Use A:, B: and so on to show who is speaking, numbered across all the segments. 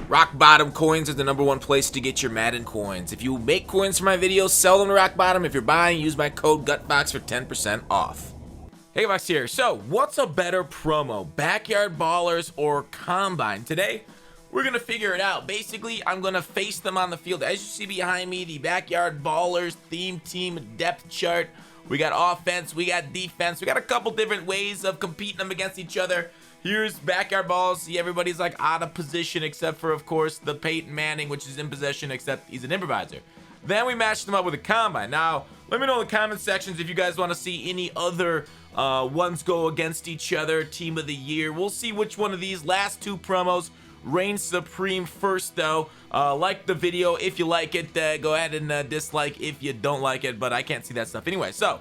A: Rock Bottom Coins is the #1 place to get your Madden coins. If you make coins for my videos, sell them to Rock Bottom. If you're buying, use my code GUTBOX for 10% off. Hey, Box here. So, what's a better promo, Backyard Ballers or Combine? Today, we're going to figure it out. Basically, I'm going to face them on the field. As you see behind me, the Backyard Ballers theme team depth chart. We got offense, we got defense. We got a couple different ways of competing them against each other. Here's Backyard Balls. See, everybody's like out of position except for, of course, the Peyton Manning, which is in possession, except he's an improviser. Then we matched them up with a Combine. Now, let me know in the comment sections if you guys want to see any other ones go against each other. Team of the year. We'll see which one of these last two promos reigns supreme first, though. Like the video if you like it. Go ahead and dislike if you don't like it, but I can't see that stuff anyway. So,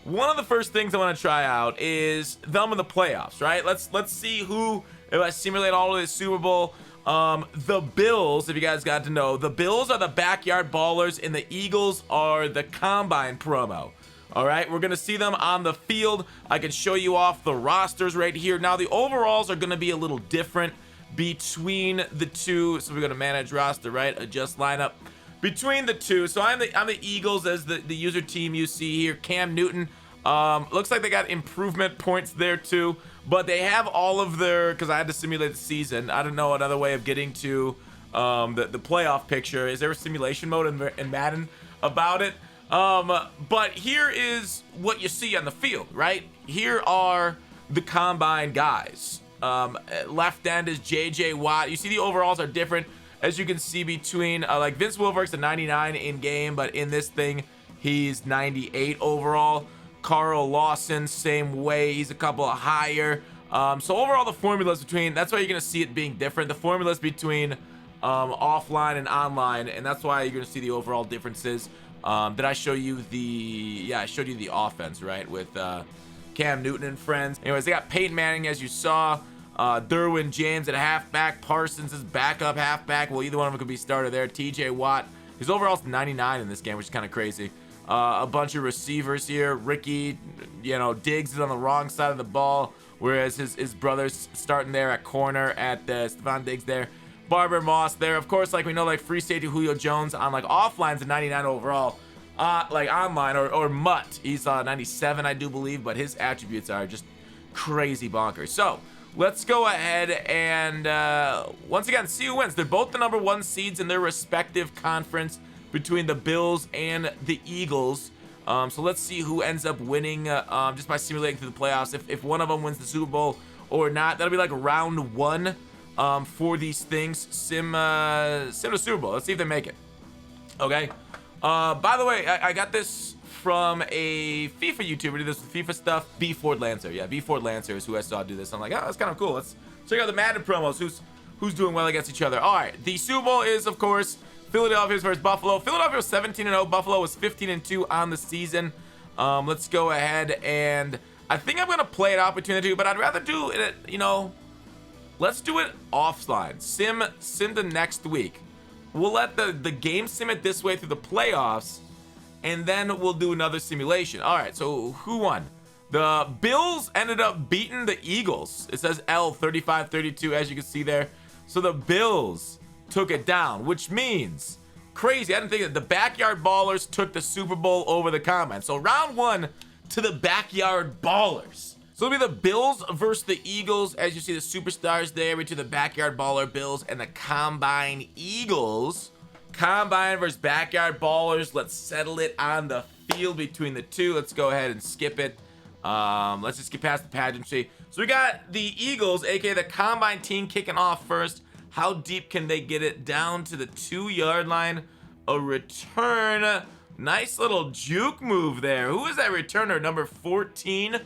A: one of the first things I want to try out is them in the playoffs, right? Let's see who, if I simulate all of this Super Bowl. The Bills, if you guys got to know, the Bills are the Backyard Ballers and the Eagles are the Combine promo. All right, we're going to see them on the field. I can show you off the rosters right here. Now, the overalls are going to be a little different between the two. So we're going to manage roster, right? Adjust lineup between the two. So I'm the Eagles as the user team you see here. Cam Newton. Looks like they got improvement points there too, but they have all of their, because I had to simulate the season. I don't know another way of getting to the playoff picture. Is there a simulation mode in Madden about it? But here is what you see on the field, right? Here are the Combine guys. Left end is JJ Watt. You see the overalls are different, as you can see between like Vince Wilfork's a 99 in game, but in this thing he's 98 overall. Carl Lawson, same way, he's a couple higher. So overall the formulas between, that's why you're gonna see it being different. The formulas between offline and online, and that's why you're gonna see the overall differences. Did I show you the, yeah, I showed you the offense, right, with Cam Newton and friends. Anyways, they got Peyton Manning, as you saw, Derwin James at halfback, Parsons is backup halfback. Well, either one of them could be starter there. TJ Watt, his overall's 99 in this game, which is kind of crazy. A bunch of receivers here. Ricky, Diggs is on the wrong side of the ball, whereas his brother's starting there at corner at Stephon Diggs there. Barber Moss there. Of course, like we know, like free safety Julio Jones on like offline's a 99 overall. Like online or Mutt, he's 97, I do believe, but his attributes are just crazy bonkers. So let's go ahead and once again see who wins. They're both the #1 seeds in their respective conference between the Bills and the Eagles. So let's see who ends up winning just by simulating through the playoffs. If one of them wins the Super Bowl or not, that'll be like round 1 for these things. Sim to Super Bowl. Let's see if they make it. Okay. By the way, I got this from a FIFA YouTuber. Did this with FIFA stuff. B Ford Lancer. Yeah, B Ford Lancer is who I saw do this. I'm like, oh, that's kind of cool. Let's check out the Madden promos. Who's doing well against each other? All right. The Super Bowl is, of course, Philadelphia versus Buffalo. Philadelphia was 17-0. Buffalo was 15-2 on the season. Let's go ahead and I think I'm gonna play it out between the two, but I'd rather do it. Let's do it offline. Sim to next week. We'll let the game sim it this way through the playoffs, and then we'll do another simulation. All right. So who won? The Bills ended up beating the Eagles. It says L 35-32, as you can see there. So the Bills took it down, which means crazy. I didn't think that the Backyard Ballers took the Super Bowl over the Combine. So round 1 to the Backyard Ballers. So it'll be the Bills versus the Eagles. As you see the superstars there between the Backyard Baller Bills and the Combine Eagles. Combine versus Backyard Ballers. Let's settle it on the field between the two. Let's go ahead and skip it. Let's just get past the pageantry. So we got the Eagles, aka the Combine team, kicking off first. How deep can they get it? Down to the 2-yard line. A return. Nice little juke move there. Who is that returner? Number 14?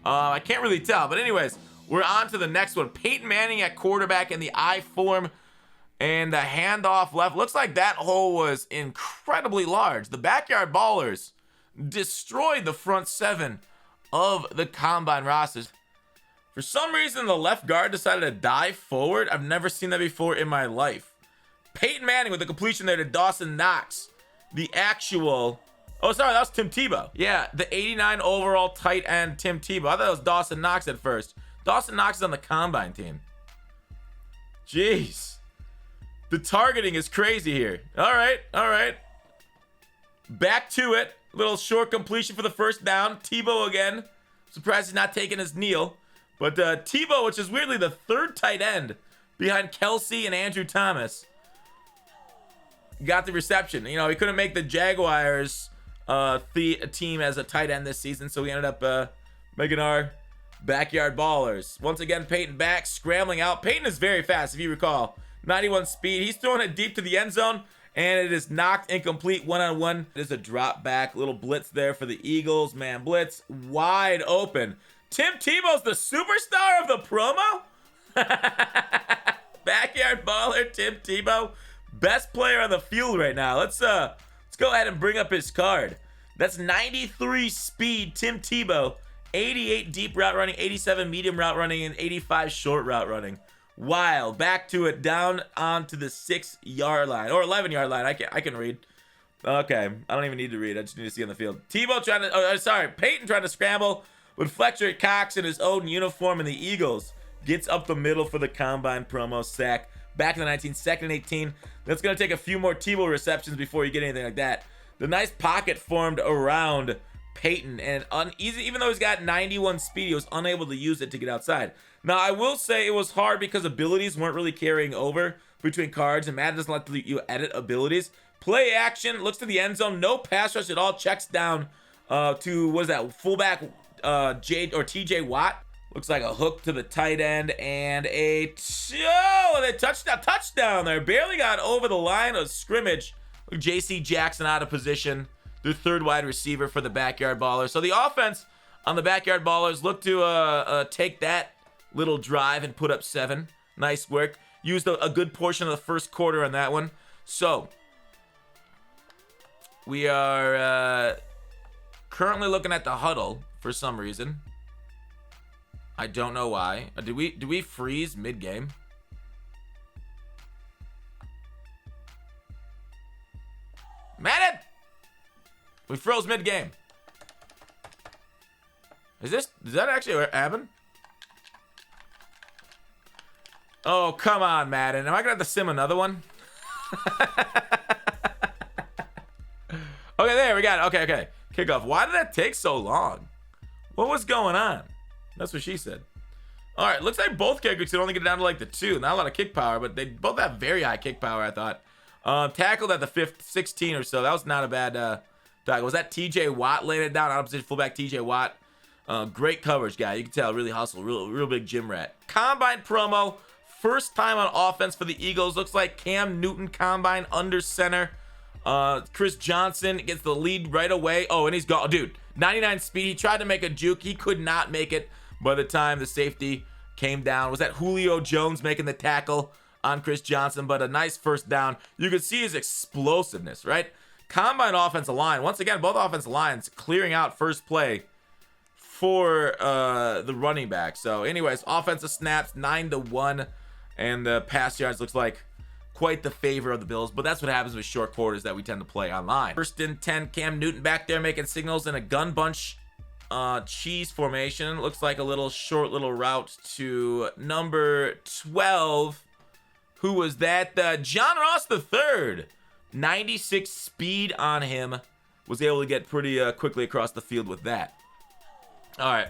A: I can't really tell. But anyways, we're on to the next one. Peyton Manning at quarterback in the I form. And the handoff left. Looks like that hole was incredibly large. The Backyard Ballers destroyed the front 7 of the Combine rosters. For some reason, the left guard decided to dive forward. I've never seen that before in my life. Peyton Manning with the completion there to Dawson Knox. The actual... Oh, sorry, that was Tim Tebow. Yeah, the 89 overall tight end, Tim Tebow. I thought it was Dawson Knox at first. Dawson Knox is on the Combine team. Jeez. The targeting is crazy here. All right, all right. Back to it. Little short completion for the first down. Tebow again. Surprised he's not taking his kneel. But Tebow, which is weirdly the third tight end behind Kelsey and Andrew Thomas, got the reception. You know, he couldn't make the Jaguars team as a tight end this season, so we ended up making our backyard ballers. Once again, Peyton back, scrambling out. Peyton is very fast, if you recall. 91 speed. He's throwing it deep to the end zone, and it is knocked incomplete one-on-one. It is a drop back. Little blitz there for the Eagles. Man, blitz wide open. Tim Tebow's the superstar of the promo? Backyard baller, Tim Tebow. Best player on the field right now. Let's go ahead and bring up his card. That's 93 speed, Tim Tebow. 88 deep route running, 87 medium route running, and 85 short route running. Wild. Back to it, down onto the 6-yard line, or 11-yard line. I can read. Okay, I don't even need to read. I just need to see on the field. Tebow trying to, Peyton trying to scramble with Fletcher Cox in his own uniform, and the Eagles gets up the middle for the combine promo sack. Back in the 19, second and 18. That's going to take a few more Tebow receptions before you get anything like that. The nice pocket formed around Peyton, and even though he's got 91 speed, he was unable to use it to get outside. Now, I will say it was hard because abilities weren't really carrying over between cards, and Madden doesn't let you edit abilities. Play action, looks to the end zone, no pass rush at all, checks down to, what is that, fullback TJ Watt. Looks like a hook to the tight end and a touchdown there. Barely got over the line of scrimmage. J.C. Jackson out of position. Their third wide receiver for the backyard ballers. So the offense on the backyard ballers look to take that little drive and put up 7. Nice work. Used a good portion of the first quarter on that one. So we are currently looking at the huddle for some reason. I don't know why. Do we freeze mid-game? Madden! We froze mid-game. Does that actually happen? Oh, come on, Madden. Am I gonna have to sim another one? Okay, there we got it. Okay. Kickoff. Why did that take so long? What was going on? That's what she said. All right, looks like both kickers could only get down to like the 2. Not a lot of kick power, but they both have very high kick power, I thought. Tackled at the 16 or so. That was not a bad tackle. Was that TJ Watt laying it down? Opposition fullback TJ Watt. Great coverage guy. You can tell, really hustle. Real big gym rat. Combine promo. First time on offense for the Eagles. Looks like Cam Newton combine under center. Chris Johnson gets the lead right away. Oh, and he's gone. Dude, 99 speed. He tried to make a juke. He could not make it by the time the safety came down. Was that Julio Jones making the tackle on Chris Johnson? But a nice first down. You could see his explosiveness, right? Combine offensive line. Once again, both offensive lines clearing out first play for the running back. So anyways, offensive snaps 9-1, and the pass yards looks like quite the favor of the Bills, but that's what happens with short quarters that we tend to play online. First and 10, Cam Newton back there making signals in a gun bunch cheese formation. Looks like a short little route to number 12. Who was that? John Ross III. 96 speed on him. Was able to get pretty quickly across the field with that. All right.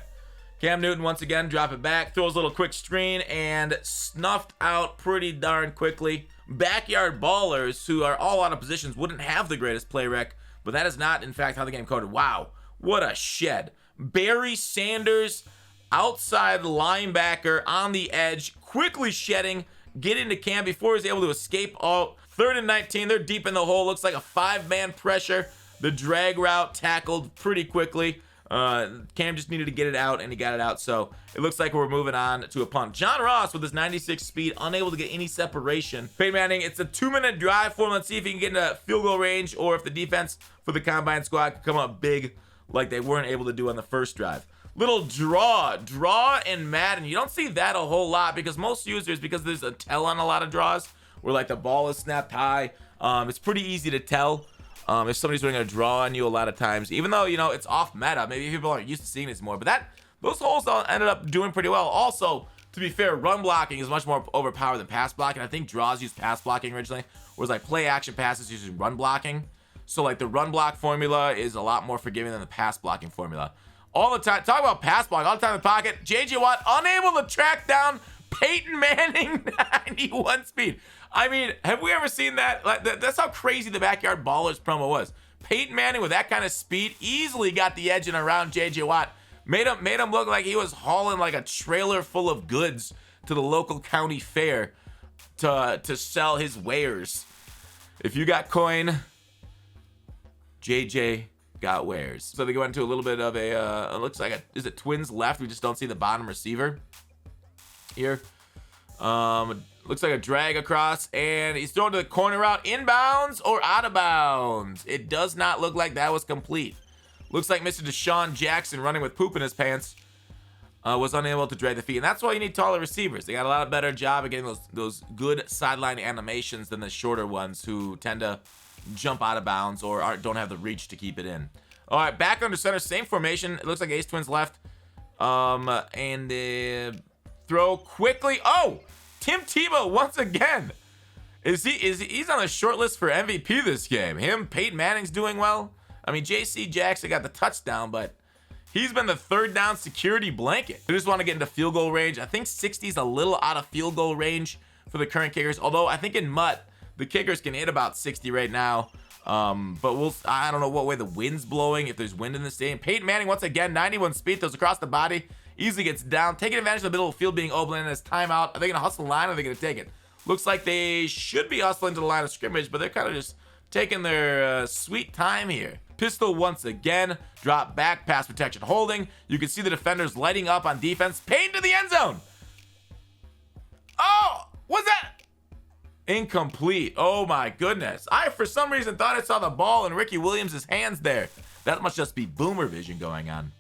A: Cam Newton once again, drop it back, throws a little quick screen, and snuffed out pretty darn quickly. Backyard ballers, who are all out of positions, wouldn't have the greatest play rec, but that is not, in fact, how the game coded. Wow, what a shed. Barry Sanders, outside linebacker on the edge, quickly shedding, getting to Cam before he's able to escape. All 3rd and 19, they're deep in the hole. Looks like a 5-man pressure. The drag route tackled pretty quickly. Cam just needed to get it out, and he got it out. So it looks like we're moving on to a punt. John Ross with his 96 speed, unable to get any separation. Peyton Manning, it's a 2-minute drive for him. Let's see if he can get into field goal range, or if the defense for the combine squad can come up big like they weren't able to do on the first drive. Little draw in Madden. You don't see that a whole lot because most users, because there's a tell on a lot of draws where like the ball is snapped high. It's pretty easy to tell if somebody's doing a draw on you a lot of times, even though, you know, it's off meta. Maybe people aren't used to seeing this more, but those holes ended up doing pretty well. Also, To be fair, run blocking is much more overpowered than pass blocking. I think draws used pass blocking originally, whereas like play action passes uses run blocking. So like the run block formula is a lot more forgiving than the pass blocking formula. All the time, talk about pass block, all the time in the pocket. JJ Watt unable to track down Peyton Manning, 91 speed. I mean, have we ever seen that? Like, that's how crazy the Backyard Ballers promo was. Peyton Manning with that kind of speed easily got the edge in around JJ Watt. Made him look like he was hauling like a trailer full of goods to the local county fair to sell his wares. If you got coin, JJ got wares. So they go into a little bit of a, it looks like is it Twins left? We just don't see the bottom receiver here. Looks like a drag across, and he's thrown to the corner route, inbounds or out of bounds. It does not look like that was complete. Looks like Mr. Deshaun Jackson, running with poop in his pants, was unable to drag the feet. And that's why you need taller receivers. They got a lot better job at getting those good sideline animations than the shorter ones who tend to jump out of bounds or don't have the reach to keep it in. All right, back under center, same formation. It looks like Ace Twins left. Throw quickly. Oh, Tim Tebow once again. He's on the short list for MVP this game. Him, Peyton Manning's doing well. I mean, JC Jackson got the touchdown, but he's been the third down security blanket. They just want to get into field goal range. I think 60 is a little out of field goal range for the current kickers. Although I think in Mutt, the kickers can hit about 60 right now. But I don't know what way the wind's blowing, if there's wind in the stadium. Peyton Manning, once again, 91 speed, throws across the body, easily gets down, taking advantage of the middle of the field being open in his timeout. Are they going to hustle the line or are they going to take it? Looks like they should be hustling to the line of scrimmage, but they're kind of just taking their sweet time here. Pistol once again, drop back, pass protection holding. You can see the defenders lighting up on defense. Payne to the end zone. Oh, what's that? Incomplete. Oh my goodness. I, for some reason, thought I saw the ball in Ricky Williams' hands there. That must just be boomer vision going on.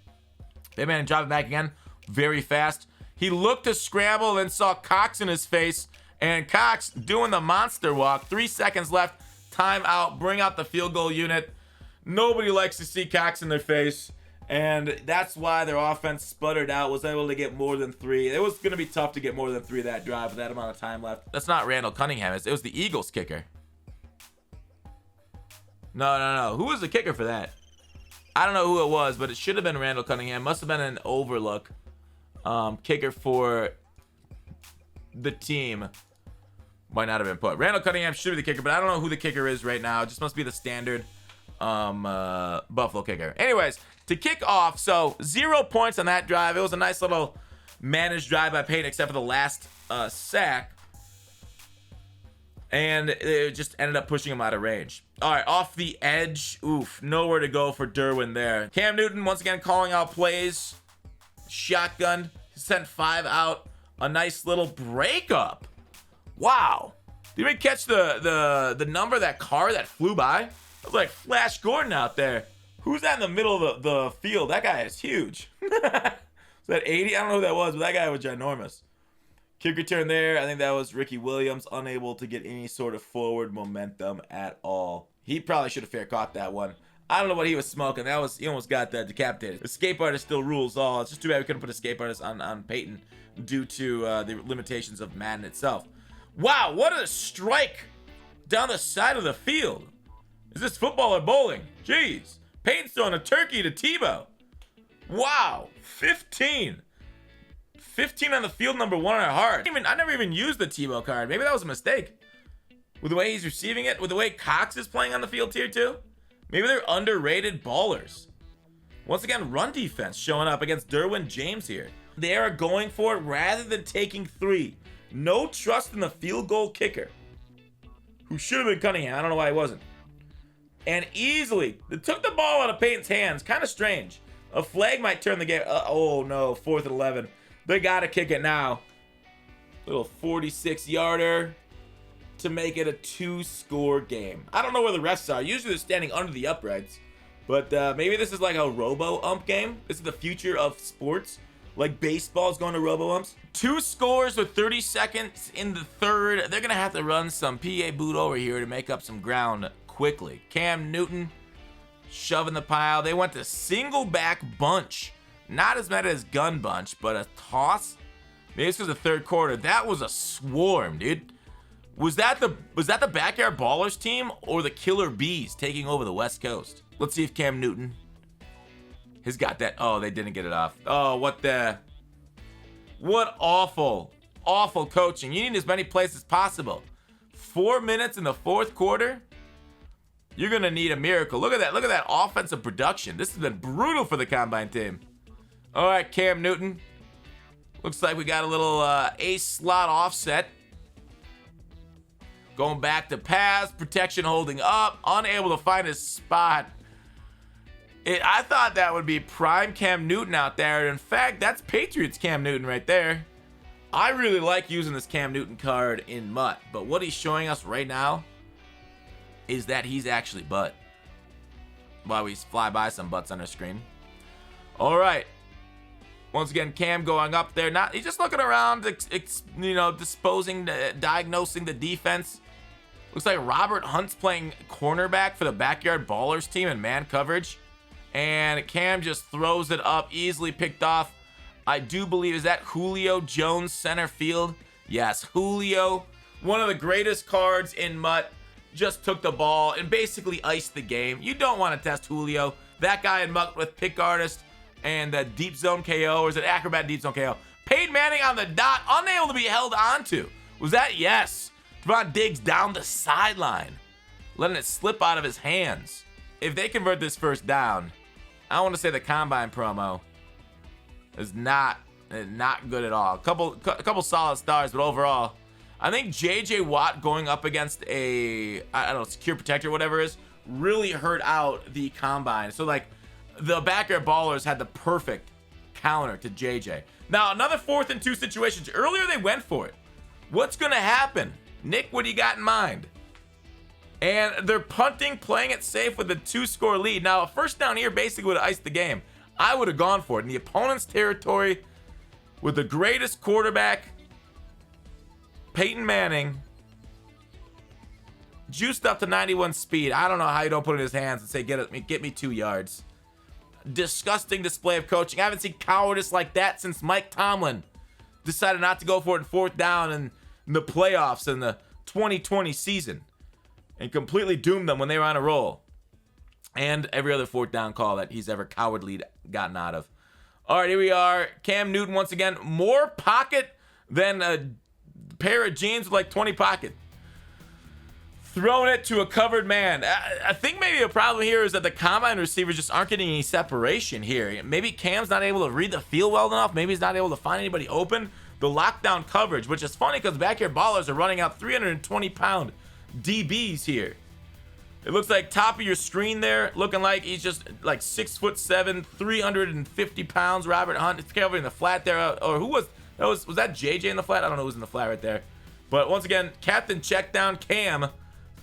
A: They managed to drop it back again very fast. He looked to scramble, then saw Cox in his face, and Cox doing the monster walk. 3 seconds left. Timeout. Bring out the field goal unit. Nobody likes to see Cox in their face, and that's why their offense sputtered out, was able to get more than 3. It was going to be tough to get more than 3 that drive with that amount of time left. That's not Randall Cunningham. It was the Eagles kicker. No. Who was the kicker for that? I don't know who it was, but it should have been Randall Cunningham. Must have been an overlook. Kicker for the team. Might not have been put. Randall Cunningham should be the kicker, but I don't know who the kicker is right now. It just must be the standard Buffalo kicker. Anyways, to kick off, so 0 points on that drive. It was a nice little managed drive by Payton, except for the last sack. And it just ended up pushing him out of range. All right, off the edge. Oof, nowhere to go for Derwin there. Cam Newton once again calling out plays. Shotgun, sent 5 out. A nice little breakup. Wow. Did we catch the number of that car that flew by? It was like Flash Gordon out there. Who's that in the middle of the field? That guy is huge. Is that 80? I don't know who that was, but that guy was ginormous. Kick return there. I think that was Ricky Williams, unable to get any sort of forward momentum at all. He probably should have fair caught that one. I don't know what he was smoking. He almost got decapitated. Escape artist still rules all. It's just too bad we couldn't put escape artist on Peyton due to the limitations of Madden itself. Wow, what a strike down the side of the field. Is this football or bowling? Jeez. Peyton's throwing a turkey to Tebow. Wow, 15. 15 on the field, number 1 on our heart. I never even used the Tebow card. Maybe that was a mistake. With the way he's receiving it, with the way Cox is playing on the field tier 2. Maybe they're underrated ballers. Once again, run defense showing up against Derwin James here. They are going for it rather than taking 3. No trust in the field goal kicker, who should have been Cunningham. I don't know why he wasn't. And easily, they took the ball out of Peyton's hands. Kind of strange. A flag might turn the game. Oh no, 4th and 11. They got to kick it now. Little 46-yarder to make it a 2-score game. I don't know where the refs are. Usually they're standing under the uprights. But maybe this is like a robo-ump game. This is the future of sports. Like baseball's going to robo-umps. 2 scores with 30 seconds in the third. They're going to have to run some PA boot over here to make up some ground quickly. Cam Newton shoving the pile. They went to single back bunch. Not as meta as gun bunch, but a toss Maybe it's because the third quarter. That was a swarm, dude. Was that the Backyard Ballers team or the Killer Bees taking over the West Coast? Let's see if Cam Newton has got that. Oh, they didn't get it off. Oh, what awful, awful coaching. You need as many plays as possible. 4 minutes in the fourth quarter. You're gonna need a miracle. Look at that. Look at that offensive production. This has been brutal for the Combine team. All right, Cam Newton. Looks like we got a little ace slot offset. Going back to pass, protection holding up, unable to find his spot. I thought that would be prime Cam Newton out there. In fact, that's Patriots Cam Newton right there. I really like using this Cam Newton card in MUT, but what he's showing us right now is that he's actually butt. While we fly by some butts on our screen. All right. Once again, Cam going up there. He's just looking around, disposing, diagnosing the defense. Looks like Robert Hunt's playing cornerback for the Backyard Ballers team in man coverage. And Cam just throws it up, easily picked off. I do believe, is that Julio Jones center field? Yes, Julio, one of the greatest cards in MUT, just took the ball and basically iced the game. You don't want to test Julio. That guy in MUT with pick artist and the deep zone KO, or is it acrobat deep zone KO? Peyton Manning on the dot, unable to be held onto. Was that? Yes. Devon Diggs down the sideline, letting it slip out of his hands. If they convert this first down, I want to say the Combine promo is not good at all. A couple solid stars, but overall, I think JJ Watt going up against I don't know, secure protector, whatever it is, really hurt out the Combine. So like, the Backyard Ballers had the perfect counter to JJ. Now, another 4th and 2 situations. Earlier, they went for it. What's going to happen? Nick, what do you got in mind? And they're punting, playing it safe with a 2-score lead. Now, a first down here basically would have iced the game. I would have gone for it. In the opponent's territory, with the greatest quarterback, Peyton Manning, juiced up to 91 speed. I don't know how you don't put it in his hands and say, get me 2 yards. Disgusting display of coaching. I haven't seen cowardice like that since Mike Tomlin decided not to go for it in 4th down in the playoffs in the 2020 season and completely doomed them when they were on a roll. And every other 4th down call that he's ever cowardly gotten out of. All right, here we are. Cam Newton once again. More pocket than a pair of jeans with like 20 pocket. Throwing it to a covered man. I think maybe a problem here is that the Combine receivers just aren't getting any separation here. Maybe Cam's not able to read the field well enough. Maybe he's not able to find anybody open. The lockdown coverage, which is funny because Backyard Ballers are running out 320-pound DBs here. It looks like top of your screen there, looking like he's just like 6'7", 350 pounds. Robert Hunt. It's over in the flat there. Or who was that? Was that JJ in the flat? I don't know who's in the flat right there. But once again, Captain check down Cam.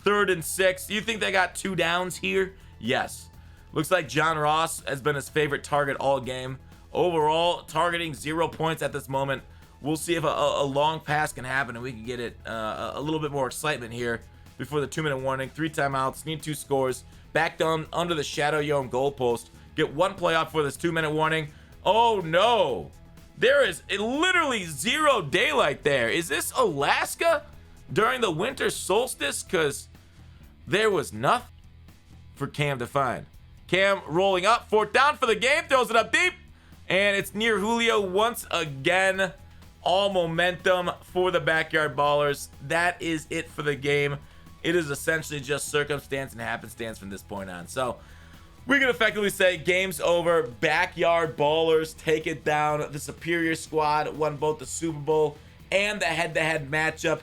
A: 3rd and 6. Do you think they got 2 downs here? Yes. Looks like John Ross has been his favorite target all game. Overall, targeting 0 points at this moment. We'll see if a long pass can happen and we can get it a little bit more excitement here before the 2-minute warning. 3 timeouts, need 2 scores. Back down under the Shadow Yome goalpost. Get 1 play off for this 2-minute warning. Oh no. There is literally 0 daylight there. Is this Alaska during the winter solstice? Because there was nothing for Cam to find. Cam rolling up, 4th down for the game, throws it up deep, and it's near Julio once again. All momentum for the Backyard Ballers. That is it for the game. It is essentially just circumstance and happenstance from this point on. So we can effectively say game's over. Backyard Ballers take it down. The superior squad won both the Super Bowl and the head-to-head matchup.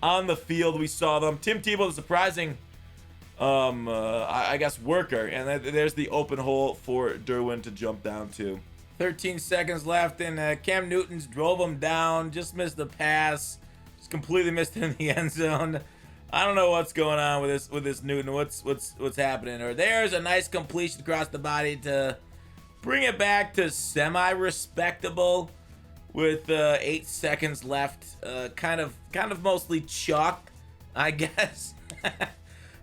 A: On the field, we saw them. Tim Tebow, the surprising I guess worker, and there's the open hole for Derwin to jump down to. 13 seconds left, and Cam Newton's drove him down, just missed the pass, just completely missed it in the end zone. I don't know what's going on with this Newton. What's happening? Or there's a nice completion across the body to bring it back to semi-respectable with 8 seconds left. Kind of mostly chalk, I guess.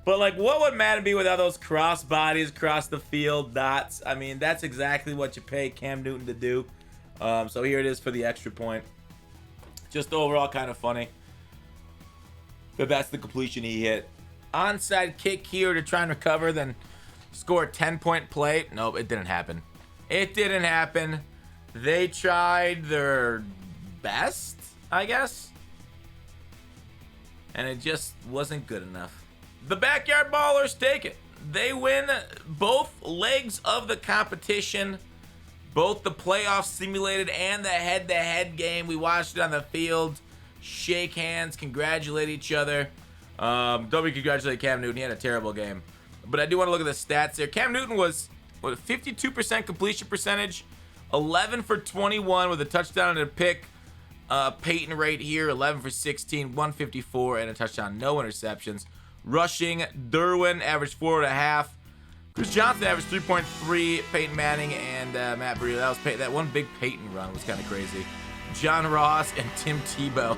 A: But like, what would Madden be without those cross bodies, across the field dots? I mean, that's exactly what you pay Cam Newton to do. So here it is for the extra point. Just overall kind of funny. But that's the completion he hit. Onside kick here to try and recover, then score a 10-point play. Nope, it didn't happen. It didn't happen. They tried their best, I guess. And it just wasn't good enough. The Backyard Ballers take it. They win both legs of the competition. Both the playoff simulated and the head-to-head game. We watched it on the field. Shake hands, congratulate each other. Don't we congratulate Cam Newton? He had a terrible game. But I do want to look at the stats here. Cam Newton was, 52% completion percentage, 11 for 21 with a touchdown and a pick. Peyton right here, 11 for 16, 154, and a touchdown, no interceptions. Rushing, Derwin averaged 4.5. Chris Johnson averaged 3.3. Peyton Manning and Matt Breida. That one big Peyton run was kind of crazy. John Ross and Tim Tebow.